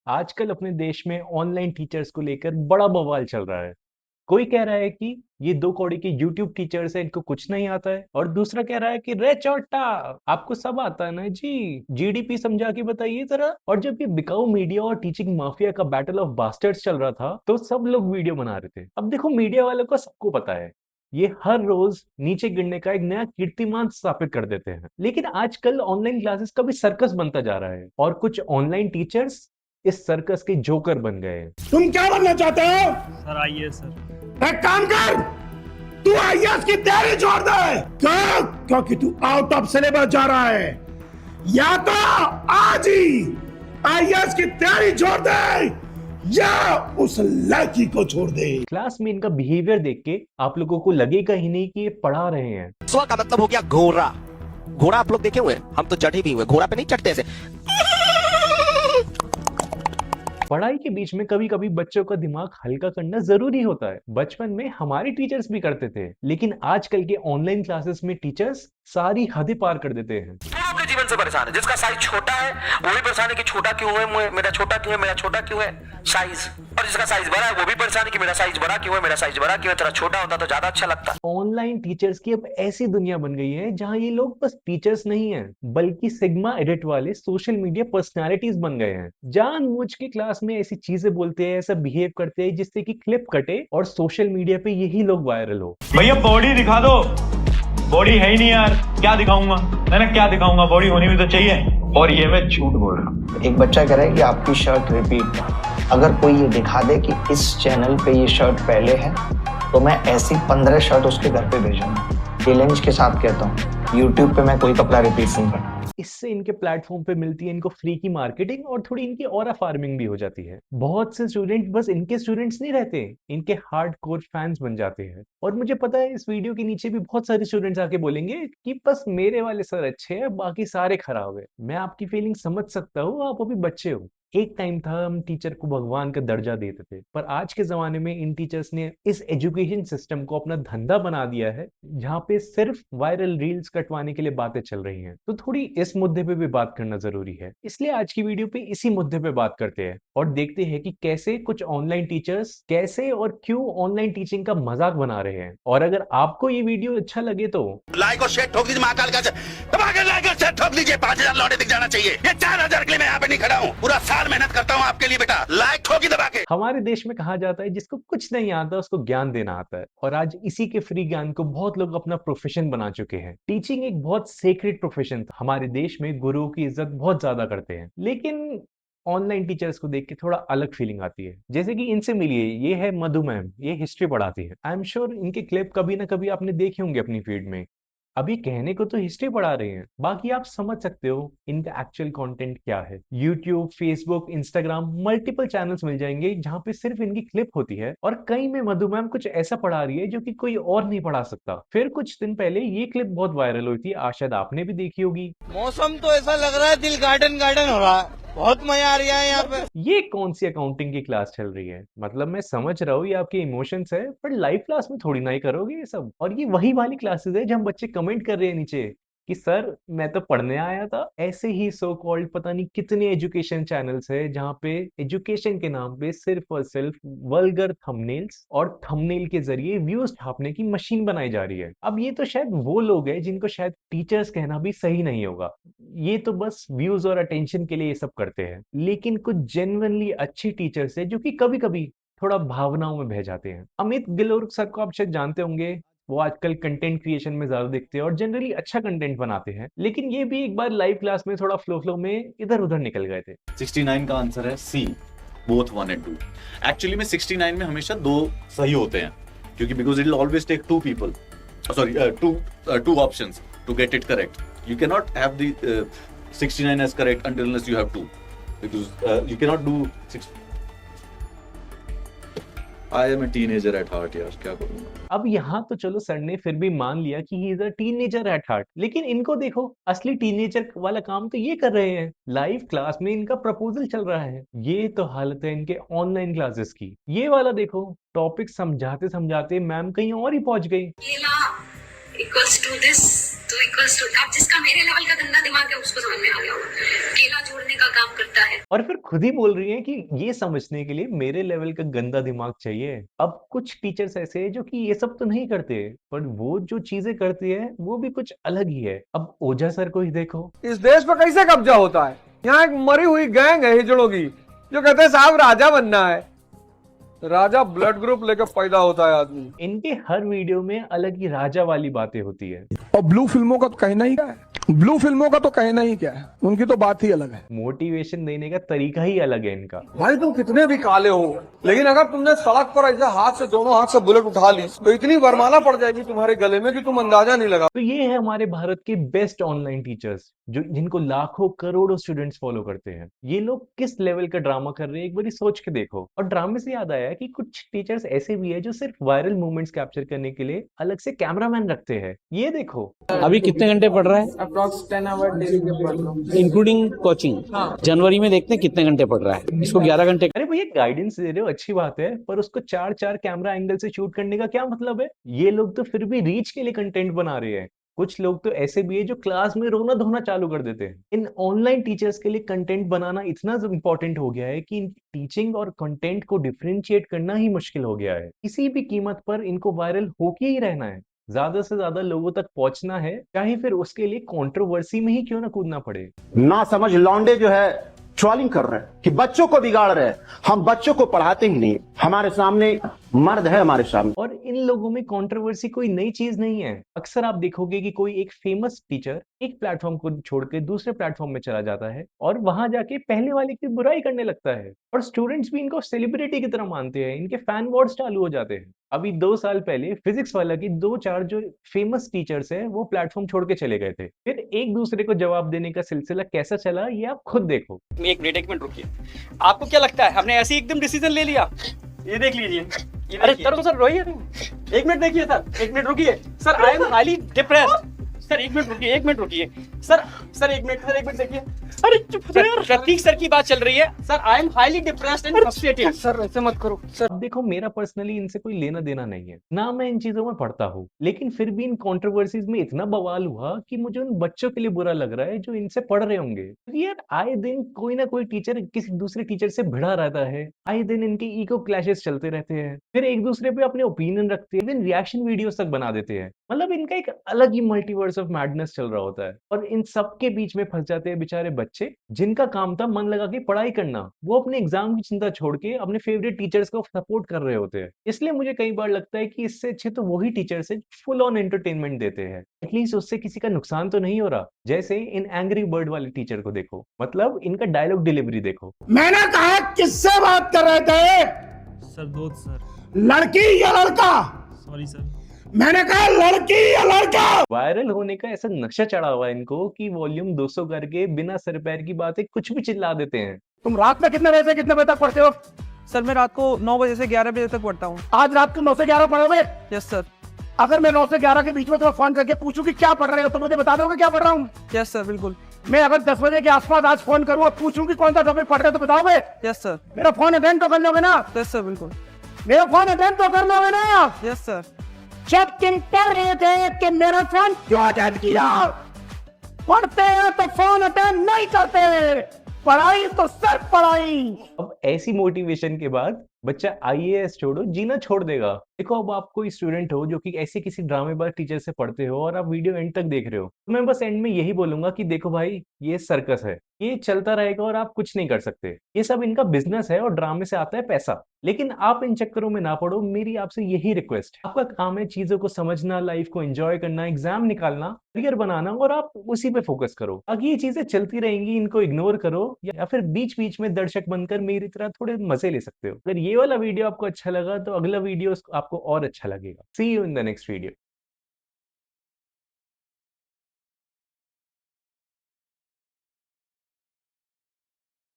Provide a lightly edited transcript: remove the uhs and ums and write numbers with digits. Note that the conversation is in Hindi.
आजकल अपने देश में ऑनलाइन टीचर्स को लेकर बड़ा बवाल चल रहा है। कोई कह रहा है कि ये दो कौड़ी के यूट्यूब टीचर्स हैं, इनको कुछ नहीं आता है, और दूसरा कह रहा है कि रे चोटा, आपको सब आता है ना जी, जीडीपी समझा के बताइए जरा। और जब ये बिकाऊ मीडिया और टीचिंग माफिया का बैटल ऑफ बास्टर्ड्स चल रहा था, तो सब लोग वीडियो बना रहे थे। अब देखो, मीडिया वालों को सबको पता है, ये हर रोज नीचे गिरने का एक नया कीर्तिमान स्थापित कर देते हैं। लेकिन आजकल ऑनलाइन क्लासेस का भी सर्कस बनता जा रहा है, और कुछ ऑनलाइन टीचर्स इस सर्कस के जोकर बन गए हैं। तुम क्या बनना चाहते हो? सर आइए सर। एक काम कर, तू आईएएस की तैयारी छोड़ दे। क्यों? क्योंकि तू आउट ऑफ सिलेबस जा रहा है। या तो आज ही आईएएस की तैयारी छोड़ दे या उस लड़की को छोड़ दे। क्लास में इनका बिहेवियर देख के आप लोगों को लगेगा ही नहीं कि ये पढ़ा रहे हैं। स्व का मतलब हो गया घोड़ा। घोड़ा आप लोग देखे हुए, हम तो चढ़े भी हुए, घोड़ा पे नहीं चढ़ते ऐसे। पढ़ाई के बीच में कभी कभी बच्चों का दिमाग हल्का करना जरूरी होता है। बचपन में हमारे टीचर्स भी करते थे, लेकिन आजकल के ऑनलाइन क्लासेस में टीचर्स सारी हदें पार कर देते हैं। अपने जीवन से परेशान है। जिसका साइज छोटा है वो भी परेशान है कि छोटा क्यों है, मेरा छोटा क्यों है, मेरा छोटा क्यों है साइज। और जिसका साइज बड़ा है वो भी परेशान है कि मेरा साइज बड़ा क्यों है, मेरा साइज बड़ा क्यों है, तेरा छोटा होता तो ज्यादा अच्छा लगता। ऑनलाइन टीचर्स की अब ऐसी दुनिया बन गई है जहां ये लोग बस टीचर्स नहीं हैं, बल्कि सिग्मा एडिट वाले सोशल मीडिया पर्सनालिटीज बन गए हैं। जानबूझ के क्लास में ऐसी चीजें बोलते हैं, ऐसा बिहेव करते हैं जिससे कि क्लिप कटे और सोशल मीडिया पे यही लोग वायरल हो। भैया बॉडी दिखा दो। बॉडी है ही नहीं यार, क्या दिखाऊंगा मैंने, क्या दिखाऊंगा, बॉडी होनी भी तो चाहिए। और ये मैं झूठ बोल रहा हूँ। एक बच्चा कह रहा है कि आपकी शर्ट रिपीट है। अगर कोई ये दिखा दे कि इस चैनल पे ये शर्ट पहले है तो मैं ऐसी 15 शर्ट उसके घर पे भेजूंगा। चैलेंज के साथ कहता हूँ, यूट्यूब पे मैं कोई कपड़ा रिपीट नहीं करता। इससे इनके प्लेटफॉर्म पे मिलती है इनको फ्री की मार्केटिंग और थोड़ी इनकी ऑरा फार्मिंग भी हो जाती है। बहुत से स्टूडेंट बस इनके स्टूडेंट्स नहीं रहते, इनके हार्डकोर फैंस बन जाते हैं। और मुझे पता है इस वीडियो के नीचे भी बहुत सारे स्टूडेंट्स आके बोलेंगे कि बस मेरे वाले सर अच्छे हैं, बाकी सारे खराब है। मैं आपकी फीलिंग समझ सकता हूँ, आप अभी बच्चे हो। एक टाइम था हम टीचर को भगवान का दर्जा देते थे, पर आज के जमाने में इन टीचर्स ने इस एजुकेशन सिस्टम को अपना धंधा बना दिया है, जहाँ पे सिर्फ वायरल रील्स कटवाने के लिए बातें चल रही हैं। तो थोड़ी इस मुद्दे पे भी बात करना जरूरी है, इसलिए आज की वीडियो पे इसी मुद्दे पे बात करते हैं और देखते हैं कि कैसे कुछ ऑनलाइन टीचर्स कैसे और क्यों ऑनलाइन टीचिंग का मजाक बना रहे हैं। और अगर आपको ये वीडियो अच्छा लगे तो लाइक और शेयर ठोक दीजिए, महाकाल का दबा के लाइक और शेयर ठोक दीजिए। 5000 लौटे दिख जाना चाहिए। ये 4000 के लिए मैं यहाँ पे नहीं खड़ा हूँ, पूरा साल मेहनत करता हूँ आपके लिए बेटा। लाइक ठोकी दबा के। हमारे देश में कहा जाता है जिसको कुछ नहीं आता उसको ज्ञान देना आता है, और आज इसी के फ्री ज्ञान को बहुत लोग अपना प्रोफेशन बना चुके हैं। टीचिंग एक बहुत सेक्रेट प्रोफेशन था। हमारे देश में गुरुओं की इज्जत बहुत ज्यादा करते हैं, लेकिन ऑनलाइन टीचर्स को देख के थोड़ा अलग फीलिंग आती है। जैसे कि इनसे मिलिए, ये है मधु मैम, ये हिस्ट्री पढ़ाती है। आई एम श्योर इनके क्लिप कभी ना कभी आपने देखे होंगे अपनी फीड में। अभी कहने को तो हिस्ट्री पढ़ा रहे हैं, बाकी आप समझ सकते हो इनका एक्चुअल कंटेंट क्या है। YouTube, Facebook, Instagram, multiple channels मिल जाएंगे जहां पे सिर्फ इनकी क्लिप होती है, और कई में मधु मैम कुछ ऐसा पढ़ा रही है जो कि कोई और नहीं पढ़ा सकता। फिर कुछ दिन पहले ये क्लिप बहुत वायरल हुई थी, शायद आपने भी देखी होगी। मौसम तो ऐसा लग रहा है दिल गार्डन गार्डन हो रहा है, बहुत मजा आ रहा है यहाँ पे। ये कौन सी अकाउंटिंग की क्लास चल रही है? मतलब मैं समझ रहा हूँ ये आपके इमोशंस है, पर लाइव क्लास में थोड़ी ना ही करोगे ये सब। और ये वही वाली क्लासेस है जहां बच्चे कमेंट कर रहे हैं नीचे कि सर मैं तो पढ़ने आया था। ऐसे ही सो कॉल्ड पता नहीं कितने एजुकेशन चैनल्स है जहां पे एजुकेशन के नाम पे सिर्फ और सिर्फ वल्गर थंबनेल्स और थंबनेल के जरिए व्यूज छापने की मशीन बनाई जा रही है। अब ये तो शायद वो लोग हैं जिनको शायद टीचर्स कहना भी सही नहीं होगा। ये तो बस व्यूज और अटेंशन के लिए ये सब करते हैं, लेकिन कुछ जेन्युइनली अच्छी टीचर्स है जो कि कभी कभी थोड़ा भावनाओं में बह जाते हैं। अमित गिलोर सर को आप शायद जानते होंगे, वो आजकल कंटेंट क्रिएशन में ज्यादा दिखते हैं और जनरली अच्छा कंटेंट बनाते हैं, लेकिन ये भी एक बार लाइव क्लास में थोड़ा फ्लो में इधर उधर निकल गए थे। 69 का आंसर है सी, बोथ 1 and 2। एक्चुअली में 69 में हमेशा 2 सही होते हैं, क्योंकि because it will always take 2 people, sorry 2 options to get it correct. You cannot have the 69 as correct unless you have 2, because you cannot do 6. I am a teenager at heart यार, क्या करूँगा। अब यहाँ तो चलो सर ने फिर भी मान लिया कि he is a teenager at heart, लेकिन इनको देखो, असली टीनेजर वाला काम तो ये कर रहे हैं। लाइव क्लास में इनका प्रपोजल चल रहा है। ये तो हालत है इनके ऑनलाइन क्लासेस की। ये वाला देखो, टॉपिक समझाते समझाते मैम कहीं और ही पहुंच गई। इक्वल्स टू दिस, तो इक्वल्स टू, अब जिसका मेरे लेवल का गंदा दिमाग है उसको समझ में आ गया होगा। केला जोड़ने का काम करता है। और फिर खुद ही बोल रही हैं कि ये समझने के लिए मेरे लेवल का गंदा दिमाग चाहिए। अब कुछ टीचर्स ऐसे हैं जो कि ये सब तो नहीं करते, पर वो जो चीजें करती है वो भी कुछ अलग ही है। अब ओझा सर को ही देखो। इस देश पर कैसे कब्जा होता है? यहाँ एक मरी हुई गैंग है हिजड़ों की जो कहते हैं साहब राजा बनना है। राजा ब्लड ग्रुप लेकर पैदा होता है आदमी। इनके हर वीडियो में अलग ही राजा वाली बातें होती है। और ब्लू फिल्मों का तो कहना ही क्या है, ब्लू फिल्मों का तो कहना ही क्या है, उनकी तो बात ही अलग है। मोटिवेशन देने का तरीका ही अलग है इनका। भाई तुम कितने भी काले हो, लेकिन अगर तुमने सड़क पर ऐसे हाथ से दोनों हाथ से बुलेट उठा ली तो इतनी वरमाला पड़ जाएगी तुम्हारे गले में कि तुम अंदाजा नहीं लगा। तो ये है हमारे भारत के बेस्ट ऑनलाइन टीचर्स जो जिनको लाखों करोड़ों स्टूडेंट्स फॉलो करते हैं। ये लोग किस लेवल का ड्रामा कर रहे हैं एक बार सोच के देखो। और ड्रामे से याद आया कि कुछ टीचर्स ऐसे भी है जो सिर्फ वायरल मूवमेंट्स कैप्चर करने के लिए अलग से कैमरामैन रखते हैं। ये देखो। अभी कितने घंटे पढ़ रहा है? अप्रॉक्स 10 आवर डेली के पढ़ रहा हूँ, इंक्लूडिंग कोचिंग। जनवरी में देखते हैं कितने घंटे पढ़ रहा है। इसको 11 घंटे। अरे भैया गाइडेंस दे रहे हो अच्छी बात है, पर उसको चार चार कैमरा एंगल से शूट करने का क्या मतलब है? ये लोग तो फिर भी रीच के लिए कंटेंट बना रहे हैं। कुछ लोग तो ऐसे भी है जो क्लास में रोना धोना चालू कर देते हैं। इन ऑनलाइन टीचर्स के लिए कंटेंट बनाना इतना इंपॉर्टेंट हो गया है कि टीचिंग और कंटेंट को डिफरेंशिएट करना ही मुश्किल हो गया है। किसी भी कीमत पर इनको वायरल होके ही रहना है, ज्यादा से ज्यादा लोगों तक पहुंचना है, चाहे फिर उसके लिए कंट्रोवर्सी में ही क्यों ना कूदना पड़े। ना समझ लौंडे जो है ट्रोलिंग कर रहे हैं कि बच्चों को बिगाड़ रहे हैं। हम बच्चों को पढ़ाते ही नहीं, हमारे सामने मर्द है हमारे सामने। और इन लोगों में कंट्रोवर्सी कोई नई चीज नहीं है। अक्सर आप देखोगे कि कोई एक फेमस टीचर एक प्लेटफॉर्म को छोड़ के दूसरे प्लेटफॉर्म में चला जाता है और वहां जाके पहले वाले की बुराई करने लगता है। और स्टूडेंट्स भी इनको सेलिब्रिटी की तरह मानते हैं, इनके फैन वॉर्स चालू हो जाते हैं। अभी 2 साल पहले फिजिक्स वाला की 2-4 जो फेमस टीचर्स है वो प्लेटफॉर्म छोड़ के चले गए थे। फिर एक दूसरे को जवाब देने का सिलसिला कैसा चला ये आप खुद देखो। एक मिनट रुकिए। आपको क्या लगता है हमने ऐसे एकदम डिसीजन ले लिया? ये देख लीजिए। अरे सर रोइए नहीं। एक मिनट देखिए सर, एक मिनट रुकिए sir. I am highly depressed. Sir एक मिनट रुकिए सर एक मिनट देखिए। अरे चुप यार, प्रतीक सर की बात चल रही है। Sir I am highly depressed and frustrated. Sir ऐसे मत करो सर। अब देखो मेरा पर्सनली इनसे कोई लेना देना नहीं है, ना मैं इन चीजों में पढ़ता हूँ, लेकिन फिर भी इन कंट्रोवर्सीज में इतना बवाल हुआ कि मुझे उन बच्चों के लिए बुरा लग रहा है जो इनसे पढ़ रहे होंगे। क्योंकि यार आए दिन कोई ना कोई टीचर किसी दूसरे टीचर से भिड़ा रहता है, आए दिन इनके ईगो क्लैशेस चलते रहते हैं, फिर एक दूसरे पे अपने ओपिनियन रखते हैं, इवन रिएक्शन वीडियोस तक बना देते हैं। मतलब इनका एक अलग ही मल्टीवर्स ऑफ मैडनेस चल रहा होता है। और इन सब के बीच में फंस जाते हैं बेचारे बच्चे जिनका काम था मन लगा के पढ़ाई करना। वो अपने एग्जाम की चिंता छोड़ के अपने फेवरेट टीचर्स को सपोर्ट कर रहे होते हैं। इसलिए मुझे कई बार लगता है कि इससे अच्छे तो वही टीचर्स है फुल ऑन एंटरटेनमेंट देते हैं। एटलीस्ट उससे किसी का नुकसान तो नहीं हो रहा। जैसे इन एंग्री बर्ड वाले टीचर को देखो, मतलब इनका डायलॉग डिलीवरी देखो। मैंने कहा किससे बात कर रहे थे? सर दोस्त सर। लड़की या लड़का? Sorry sir. मैंने कहा लड़की या लड़का? वायरल होने का ऐसा नक्शा चढ़ा हुआ है इनको कि वॉल्यूम 200 करके बिना सर पैर की बातें कुछ भी चिल्ला देते हैं। तुम रात में कितने बजे से कितने बजे तक पढ़ते हो? सर मैं रात को 9 बजे से 11 बजे तक पढ़ता हूँ। आज रात को 9 से 11 पढ़ोगे? Yes sir. अगर मैं 9 से 11 के बीच में तुम्हें फोन करके पूछूं कि क्या पढ़ रहे हो तो मुझे बता दोगे क्या पढ़ रहा हूँ? यस सर बिल्कुल। मैं अगर 10 बजे के आसपास आज फोन करूँ और पूछूं कि कौन सा टॉपिक पढ़ रहे हो तो बताओगे? Yes sir. मेरा फोन अटेंड तो कर लोगे ना? यस सर बिल्कुल। मेरा फोन अटेंड तो कर लोगे ना? Yes sir. जब तुम पढ़ रहे थे कि मेरा फोन क्यों अटेंड किया? पढ़ते हैं तो फोन अटेंड नहीं करते, पढ़ाई तो सिर्फ पढ़ाई। अब ऐसी मोटिवेशन के बाद बच्चा आईएएस छोड़ो जीना छोड़ देगा। देखो अब आप कोई स्टूडेंट हो जो कि ऐसे किसी ड्रामेबाज टीचर से पढ़ते हो और आप वीडियो एंड तक देख रहे हो, तो मैं बस एंड में यही बोलूंगा कि देखो भाई ये सर्कस है, ये चलता रहेगा और आप कुछ नहीं कर सकते। ये सब इनका बिजनेस है और ड्रामे से आता है पैसा। लेकिन आप इन चक्करों में ना पड़ो, मेरी आपसे यही रिक्वेस्ट है। आपका काम है चीजों को समझना, लाइफ को एंजॉय करना, एग्जाम निकालना, करियर बनाना, और आप उसी पे फोकस करो। आगे ये चीजें चलती रहेंगी, इनको इग्नोर करो या फिर बीच बीच में दर्शक बनकर मेरी तरह थोड़े मजे ले सकते हो। अगर ये वाला वीडियो आपको अच्छा लगा तो अगला वीडियो आपको और अच्छा लगेगा। See you in the next video.